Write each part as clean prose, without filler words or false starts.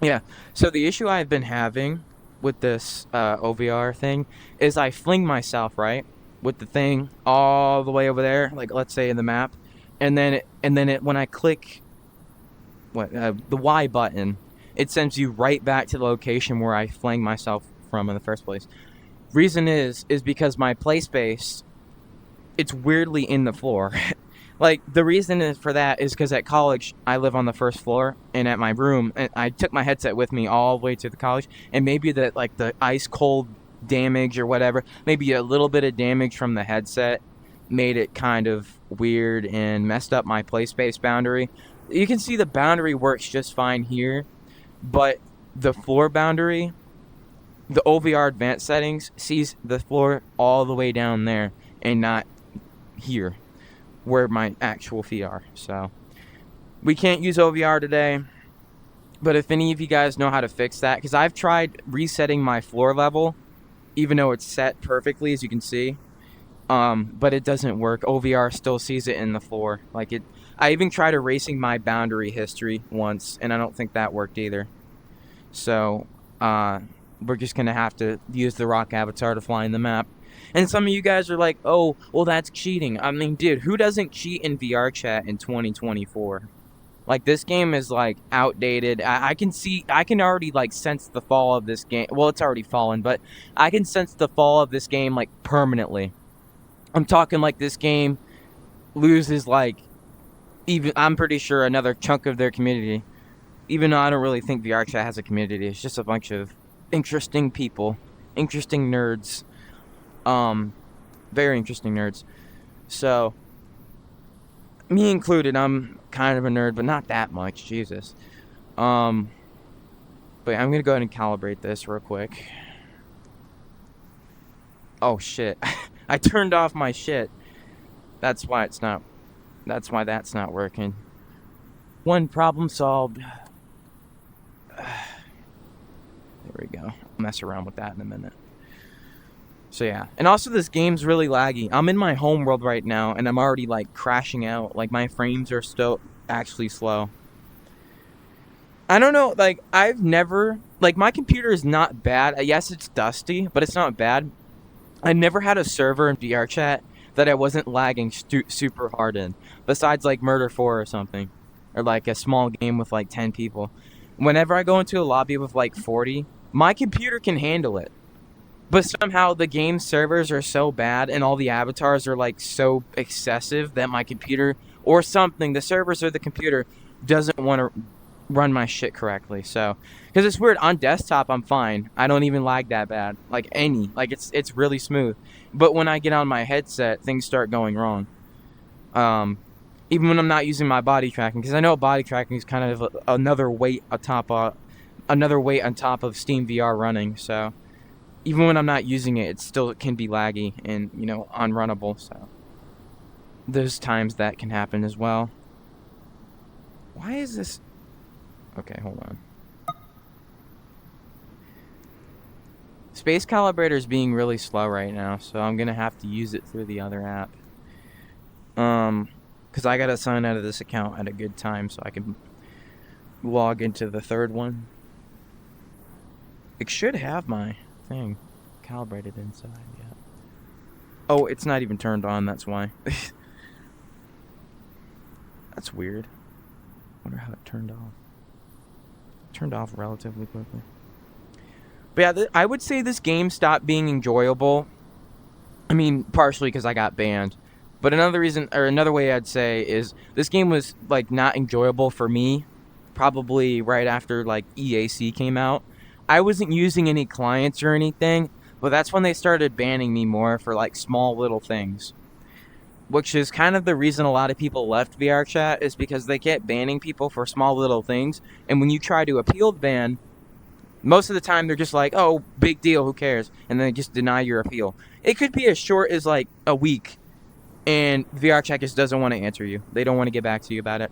Yeah. So the issue I've been having with this OVR thing is I fling myself right with the thing all the way over there, like let's say in the map, and then when I click the Y button, it sends you right back to the location where I fling myself from in the first place. Reason is because my play space, it's weirdly in the floor. Like the reason is for that is because at college I live on the first floor, and at my room, and I took my headset with me all the way to the college, and maybe that like the ice cold damage or whatever, maybe a little bit of damage from the headset made it kind of weird and messed up my play space boundary. You can see the boundary works just fine here, but the floor boundary, the OVR advanced settings sees the floor all the way down there and not here where my actual feet are. So we can't use OVR today. But if any of you guys know how to fix that, because I've tried resetting my floor level, even though it's set perfectly, as you can see, but it doesn't work. OVR still sees it in the floor. Like it, I even tried erasing my boundary history once, and I don't think that worked either. So we're just gonna have to use the rock avatar to fly in the map. And some of you guys are like, "Oh, well, that's cheating." I mean, dude, who doesn't cheat in VRChat in 2024? Like this game is like outdated. I can already like sense the fall of this game. Well, it's already fallen, but I can sense the fall of this game like permanently. I'm talking like this game loses like even I'm pretty sure another chunk of their community. Even though I don't really think VRChat has a community, it's just a bunch of interesting people, interesting nerds, um, very interesting nerds. So me included, I'm kind of a nerd, but not that much. Jesus. Um, but yeah, I'm gonna go ahead and calibrate this real quick. Oh shit! I turned off my shit. That's why it's not. That's why that's not working. One problem solved. There we go. I'll mess around with that in a minute. So yeah, and also this game's really laggy. I'm in my home world right now, and I'm already like crashing out. Like my frames are still actually slow. I don't know. Like I've never like my computer is not bad. Yes, it's dusty, but it's not bad. I never had a server in VRChat that I wasn't lagging super hard in. Besides like Murder 4 or something, or like a small game with like 10 people. Whenever I go into a lobby with like 40, my computer can handle it. But somehow the game servers are so bad and all the avatars are like so excessive that my computer or something, the servers or the computer doesn't want to run my shit correctly. So, because it's weird on desktop, I'm fine. I don't even lag that bad, like any, like it's really smooth. But when I get on my headset, things start going wrong. Even when I'm not using my body tracking, because I know body tracking is kind of another weight on top of Steam VR running. So even when I'm not using it, it still can be laggy and unrunnable. So there's times that can happen as well. Why is this? Okay, hold on. Space Calibrator is being really slow right now, so I'm gonna have to use it through the other app. Because I gotta sign out of this account at a good time so I can log into the third one. It should have my thing calibrated inside yet. Oh, it's not even turned on, that's why. That's weird. Wonder how it turned off. Turned off relatively quickly. But yeah, I would say this game stopped being enjoyable. I mean, partially because I got banned. But another reason, or another way I'd say is this game was like not enjoyable for me. Probably right after like EAC came out. I wasn't using any clients or anything, but that's when they started banning me more for like small little things. Which is kind of the reason a lot of people left VRChat is because they kept banning people for small little things. And when you try to appeal the ban, most of the time they're just like, oh, big deal, who cares? And then they just deny your appeal. It could be as short as like a week, and VRChat just doesn't want to answer you. They don't want to get back to you about it.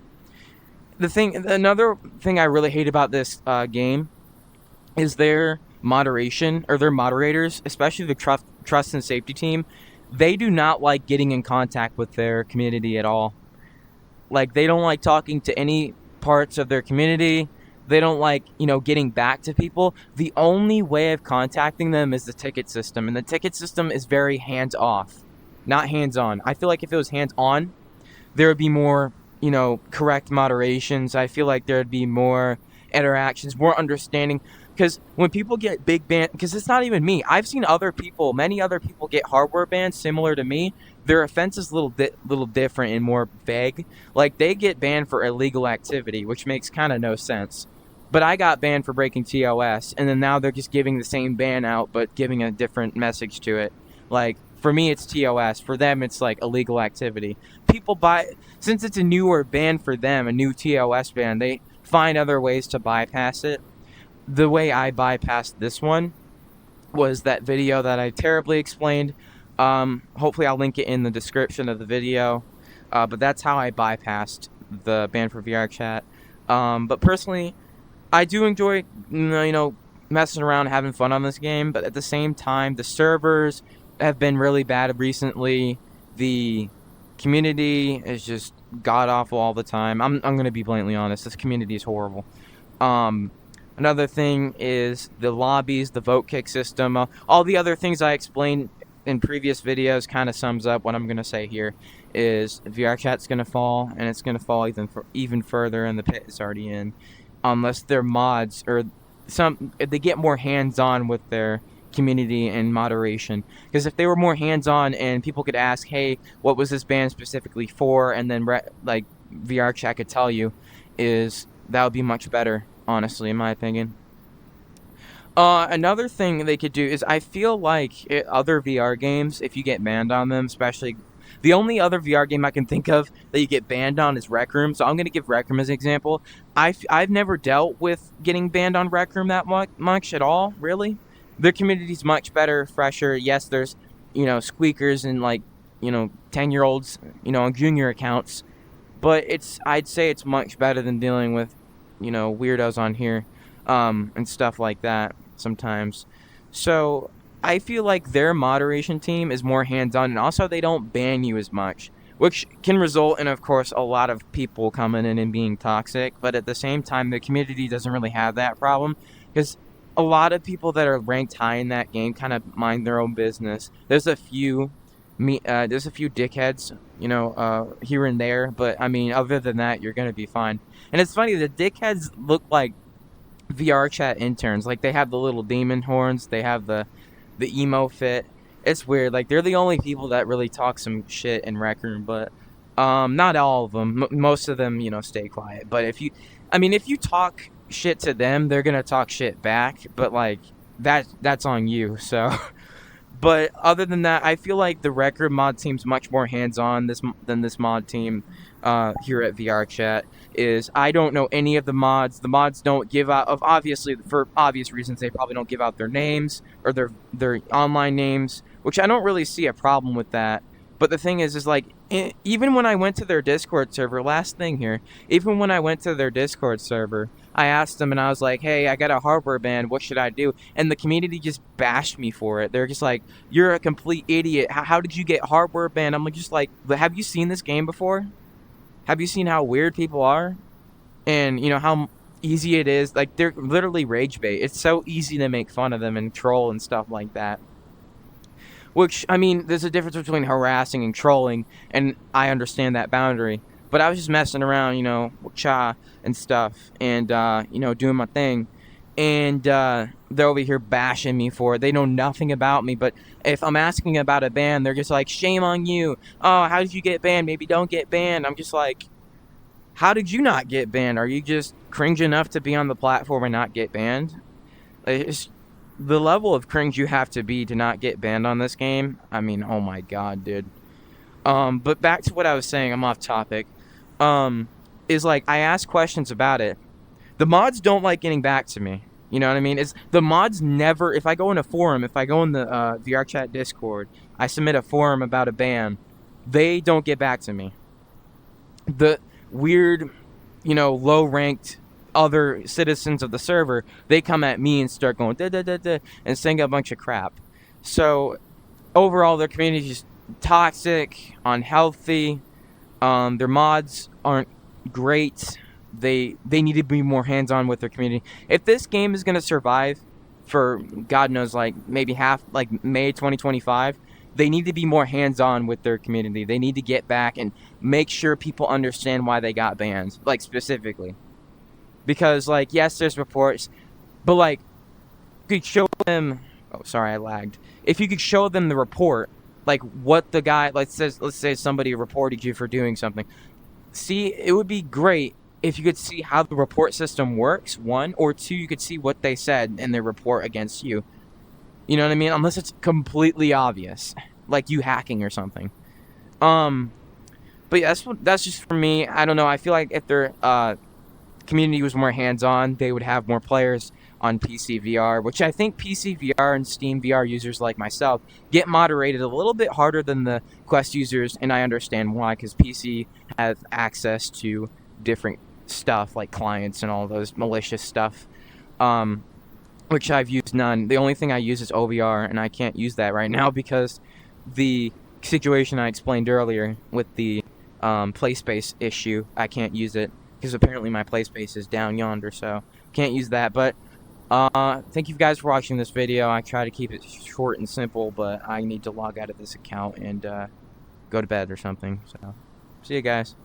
Another thing I really hate about this game is their moderation, or their moderators, especially the trust and safety team. They do not like getting in contact with their community at all. Like, they don't like talking to any parts of their community. They don't like, getting back to people. The only way of contacting them is the ticket system, and the ticket system is very hands off, not hands on. I feel like if it was hands on, there would be more, correct moderations. I feel like there would be more interactions, more understanding. Because when people get big banned, because it's not even me. I've seen many other people get hardware bans similar to me. Their offense is little different and more vague. Like they get banned for illegal activity, which makes kind of no sense. But I got banned for breaking TOS, and then now they're just giving the same ban out, but giving a different message to it. Like for me, it's TOS. For them, it's like illegal activity. People buy since it's a newer ban for them, a new TOS ban. They find other ways to bypass it. The way I bypassed this one was that video that I terribly explained. Hopefully, I'll link it in the description of the video. But that's how I bypassed the ban for VRChat. But personally, I do enjoy, messing around, having fun on this game. But at the same time, the servers have been really bad recently. The community is just god awful all the time. I'm gonna be blatantly honest. This community is horrible. Another thing is the lobbies, the vote kick system, all the other things I explained in previous videos kind of sums up what I'm gonna say here. Is VRChat's gonna fall, and it's gonna fall even further, and the pit is already in, unless their mods or if they get more hands-on with their community and moderation. Because if they were more hands-on and people could ask, hey, what was this ban specifically for, and then like VRChat could tell you, that would be much better, honestly, in my opinion. Another thing they could do is, I feel like other VR games, if you get banned on them, especially the only other VR game I can think of that you get banned on is Rec Room. So I'm going to give Rec Room as an example. I've never dealt with getting banned on Rec Room that much at all, really. Their community's much better, fresher. Yes, there's, squeakers and 10-year-olds, on junior accounts. But I'd say it's much better than dealing with, weirdos on here, and stuff like that sometimes. So I feel like their moderation team is more hands-on, and also they don't ban you as much, which can result in, of course, a lot of people coming in and being toxic. But at the same time, the community doesn't really have that problem, because a lot of people that are ranked high in that game kind of mind their own business. There's a few dickheads, here and there, but I mean, other than that, you're gonna be fine. And it's funny, the dickheads look like VRChat interns. Like, they have the little demon horns, they have the emo fit. It's weird. Like, they're the only people that really talk some shit in Rec Room, but not all of them. Most of them, stay quiet. But if you talk shit to them, they're gonna talk shit back. But like that's on you. So, but other than that, I feel like the Rec Room mod team's much more hands-on than this mod team here at VRChat. I don't know any of the mods. The mods don't give out, obviously for obvious reasons, they probably don't give out their names or their online names, which I don't really see a problem with that. But the thing is like, even when I went to their Discord server, last thing here, even when I went to their Discord server, I asked them and I was like, hey, I got a hardware ban, what should I do? And the community just bashed me for it. They're just like, you're a complete idiot. How did you get hardware banned? I'm just like, have you seen this game before? Have you seen how weird people are? And, how easy it is? Like, they're literally rage bait. It's so easy to make fun of them and troll and stuff like that. Which, I mean, there's a difference between harassing and trolling, and I understand that boundary. But I was just messing around, with Cha and stuff, and, doing my thing. And they're over here bashing me for it. They know nothing about me, but if I'm asking about a ban, they're just like, shame on you. Oh, how did you get banned? Maybe don't get banned. I'm just like, how did you not get banned? Are you just cringe enough to be on the platform and not get banned? It's the level of cringe you have to be to not get banned on this game. I mean, oh my god, dude. But back to what I was saying, I'm off topic. Is like, I ask questions about it. The mods don't like getting back to me. You know what I mean? It's the mods never. If I go in a forum, if I go in the VRChat Discord, I submit a forum about a ban, they don't get back to me. The weird, low-ranked other citizens of the server, they come at me and start going da da da da and saying a bunch of crap. So overall, their community is toxic, unhealthy. Their mods aren't great. they need to be more hands-on with their community. If this game is going to survive for God knows, like maybe half, like May 2025, they need to be more hands-on with their community. They need to get back and make sure people understand why they got banned, like specifically. Because like yes, there's reports, but like you could show them. Oh, sorry, I lagged. If you could show them the report, like what the guy, let's say somebody reported you for doing something. See, it would be great if you could see how the report system works, one, or two, you could see what they said in their report against you. You know what I mean? Unless it's completely obvious, like you hacking or something. But yeah, that's just for me. I don't know. I feel like if their community was more hands-on, they would have more players on PC VR, which I think PC VR and Steam VR users like myself get moderated a little bit harder than the Quest users, and I understand why, because PC has access to different stuff like clients and all those malicious stuff, which I've used none. The only thing I use is OVR, and I can't use that right now because the situation I explained earlier with the PlaySpace issue, I can't use it because apparently my PlaySpace is down yonder, so can't use that. But thank you guys for watching this video. I try to keep it short and simple, but I need to log out of this account and go to bed or something. So, see you guys.